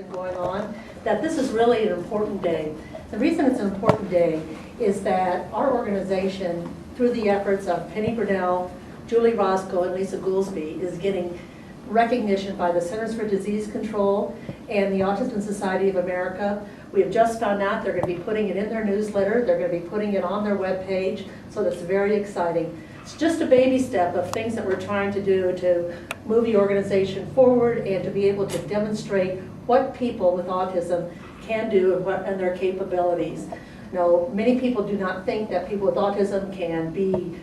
event going on, that this is really an important day. The reason it's an important day is that our organization, through the efforts of Penny Brunell, Julie Roscoe, and Lisa Goolsby, is getting recognition by the Centers for Disease Control and the Autism Society of America. We have just found out they're going to be putting it in their newsletter. They're going to be putting it on their webpage, so that's very exciting. It's just a baby step of things that we're trying to do to move the organization forward and to be able to demonstrate what people with autism can do and their capabilities. Now, many people do not think that people with autism can be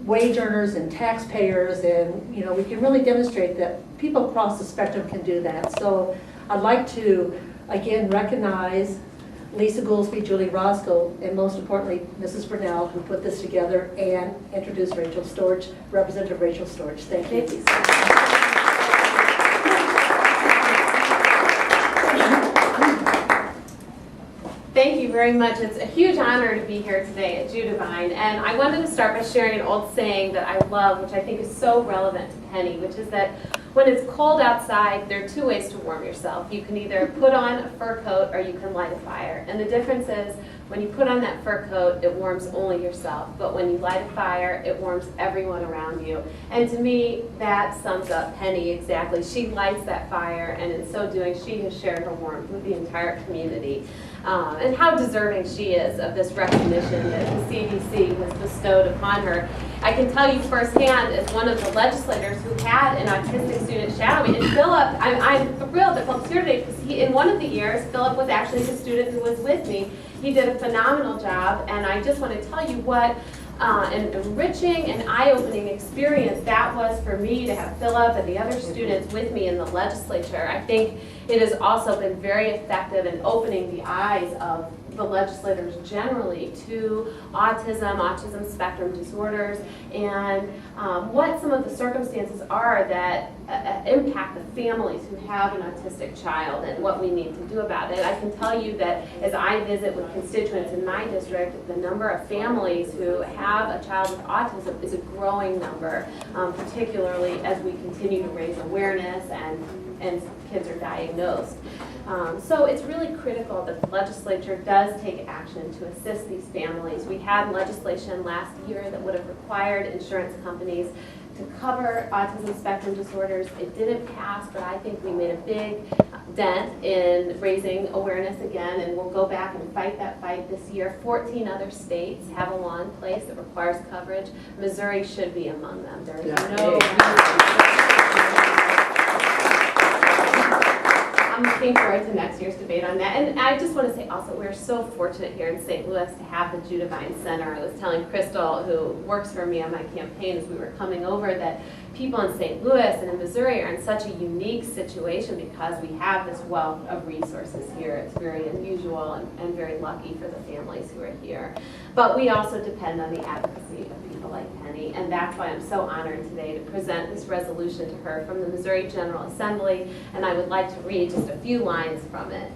wage earners and taxpayers, and we can really demonstrate that people across the spectrum can do that. So I'd like to again recognize Lisa Goolsby, Julie Roscoe, and most importantly Mrs. Brunell, who put this together, and introduce Rachel Storch, Representative Rachel Storch. Thank you, Lisa. Thank you very much. It's a huge honor to be here today at Judevine, and I wanted to start by sharing an old saying that I love, which I think is so relevant to Penny, which is that when it's cold outside, there are two ways to warm yourself. You can either put on a fur coat or you can light a fire. And the difference is, when you put on that fur coat, it warms only yourself. But when you light a fire, it warms everyone around you. And to me, that sums up Penny exactly. She lights that fire, and in so doing, she has shared her warmth with the entire community. And how deserving she is of this recognition that the CDC has bestowed upon her. I can tell you firsthand, as one of the legislators who had an autistic student shadowing, and Philip, I'm thrilled that Philip's here today, because in one of the years, Philip was actually the student who was with me. He did a phenomenal job, and I just want to tell you what an enriching and eye-opening experience that was for me to have Philip and the other students with me in the legislature. I think it has also been very effective in opening the eyes of the legislators generally to autism spectrum disorders, and what some of the circumstances are that impact the families who have an autistic child and what we need to do about it. I can tell you that as I visit with constituents in my district, the number of families who have a child with autism is a growing number, particularly as we continue to raise awareness and kids are diagnosed. So it's really critical that the legislature does take action to assist these families. We had legislation last year that would have required insurance companies to cover autism spectrum disorders. It didn't pass, but I think we made a big dent in raising awareness again, and we'll go back and fight that fight this year. 14 other states have a law in place that requires coverage. Missouri should be among them. There is no reason. I'm looking forward to next year's debate on that. And I just want to say also, we're so fortunate here in St. Louis to have the Judevine Center. I was telling Crystal, who works for me on my campaign as we were coming over, that people in St. Louis and in Missouri are in such a unique situation because we have this wealth of resources here. It's very unusual and very lucky for the families who are here. But we also depend on the advocacy of people like Penny, and that's why I'm so honored today to present this resolution to her from the Missouri General Assembly, and I would like to read just a few lines from it.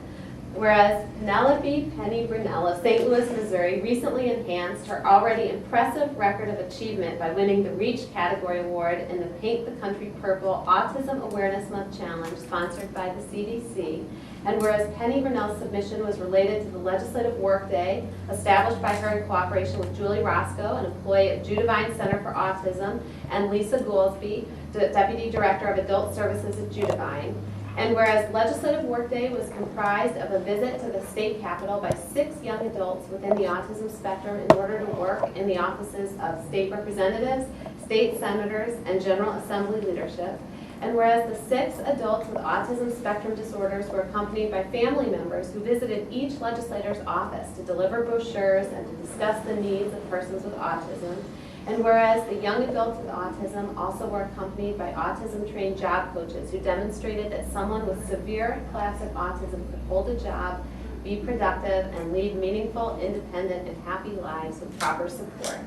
Whereas Penelope Penny Brunell of St. Louis, Missouri recently enhanced her already impressive record of achievement by winning the REACH Category Award in the Paint the Country Purple Autism Awareness Month Challenge sponsored by the CDC, and whereas Penny Brunell's submission was related to the Legislative Workday established by her in cooperation with Julie Roscoe, an employee at Judevine Center for Autism, and Lisa Goolsby, Deputy Director of Adult Services at Judevine, and whereas Legislative Workday was comprised of a visit to the state capitol by 6 young adults within the autism spectrum in order to work in the offices of state representatives, state senators, and General Assembly leadership, and whereas the 6 adults with autism spectrum disorders were accompanied by family members who visited each legislator's office to deliver brochures and to discuss the needs of persons with autism, and whereas the young adults with autism also were accompanied by autism-trained job coaches who demonstrated that someone with severe classic autism could hold a job, be productive, and lead meaningful, independent, and happy lives with proper support.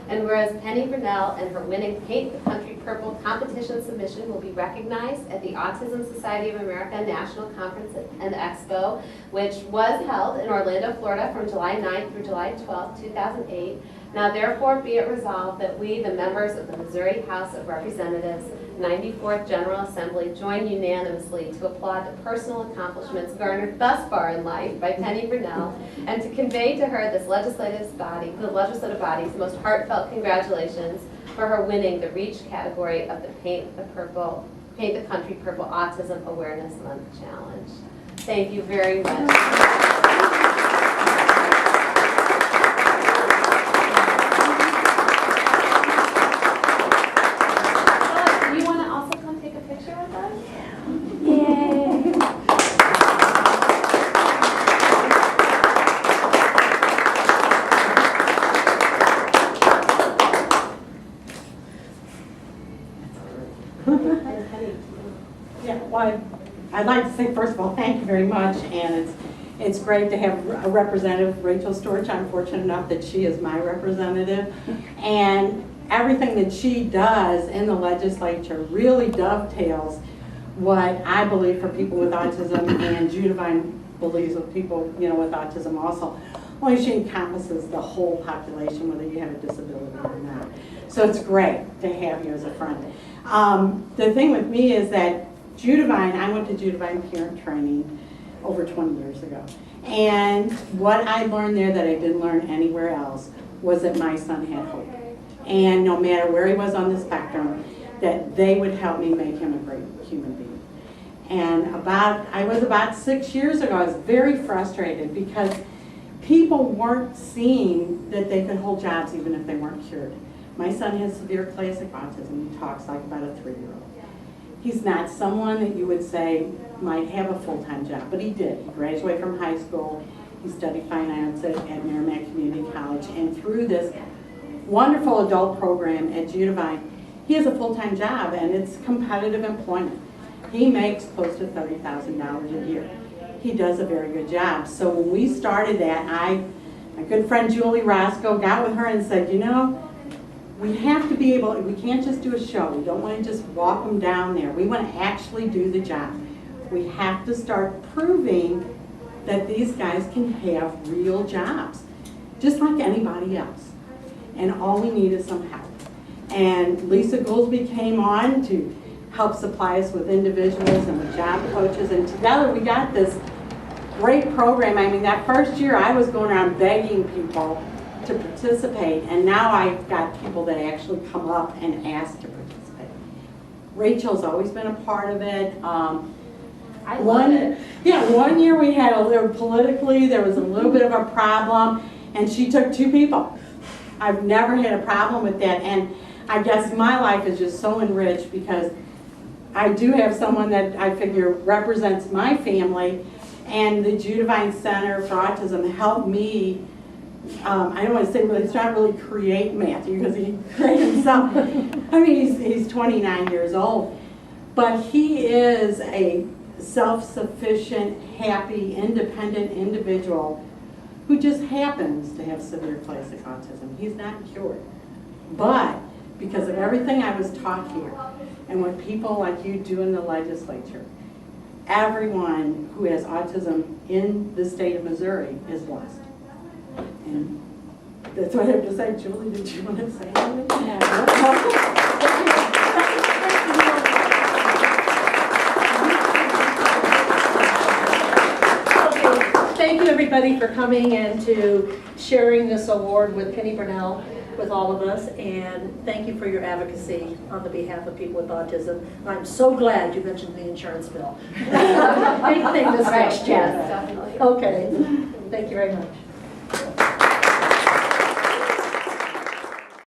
And whereas Penny Brunell and her winning Paint the Country Purple competition submission will be recognized at the Autism Society of America National Conference and Expo, which was held in Orlando, Florida from July 9th through July 12th, 2008. Now therefore be it resolved that we, the members of the Missouri House of Representatives, 94th General Assembly join unanimously to applaud the personal accomplishments garnered thus far in life by Penny Brunell and to convey to her the legislative body's most heartfelt congratulations for her winning the REACH category of the Paint the Country Purple Autism Awareness Month Challenge. Thank you very much. Yeah, well, I'd like to say, first of all, thank you very much, and it's great to have a representative, Rachel Storch. I'm fortunate enough that she is my representative, and everything that she does in the legislature really dovetails what I believe for people with autism, and Judevine believes with people, with autism also. Only she encompasses the whole population, whether you have a disability or not. So it's great to have you as a friend. The thing with me is that I went to Judevine parent training over 20 years ago. And what I learned there that I didn't learn anywhere else was that my son had hope. And no matter where he was on the spectrum, that they would help me make him a great human being. And I was about 6 years ago, I was very frustrated because people weren't seeing that they could hold jobs even if they weren't cured. My son has severe classic autism. He talks like about a 3-year-old. He's not someone that you would say might have a full-time job, but he did. He graduated from high school. He studied finance at Merrimack Community College, and through this wonderful adult program at Judevine, he has a full-time job, and it's competitive employment. He makes close to $30,000 a year. He does a very good job. So when we started that, my good friend Julie Roscoe got with her and said, we have to be able, we can't just do a show. We don't want to just walk them down there. We want to actually do the job. We have to start proving that these guys can have real jobs, just like anybody else. And all we need is some help. And Lisa Goolsby came on to help supply us with individuals and with job coaches, and together we got this great program. I mean, that first year I was going around begging people to participate, and now I've got people that actually come up and ask to participate. Rachel's always been a part of it. I love it. Yeah, one year we had politically, there was a little bit of a problem, and she took 2 people. I've never had a problem with that, and I guess my life is just so enriched because I do have someone that I figure represents my family, and the Judevine Center for Autism helped me. I don't want to say really, it's not really create Matthew because he created himself. I mean, he's 29 years old, but he is a self-sufficient, happy, independent individual who just happens to have severe classic autism. He's not cured, but because of everything I was taught here and what people like you do in the legislature, everyone who has autism in the state of Missouri is blessed. And that's what I have to say. Julie, did you want to say anything? Thank you, everybody, for coming and to sharing this award with Penny Brunell, with all of us, and thank you for your advocacy on the behalf of people with autism. I'm so glad you mentioned the insurance bill. Big thing this next year. Yes, definitely. Okay, thank you very much.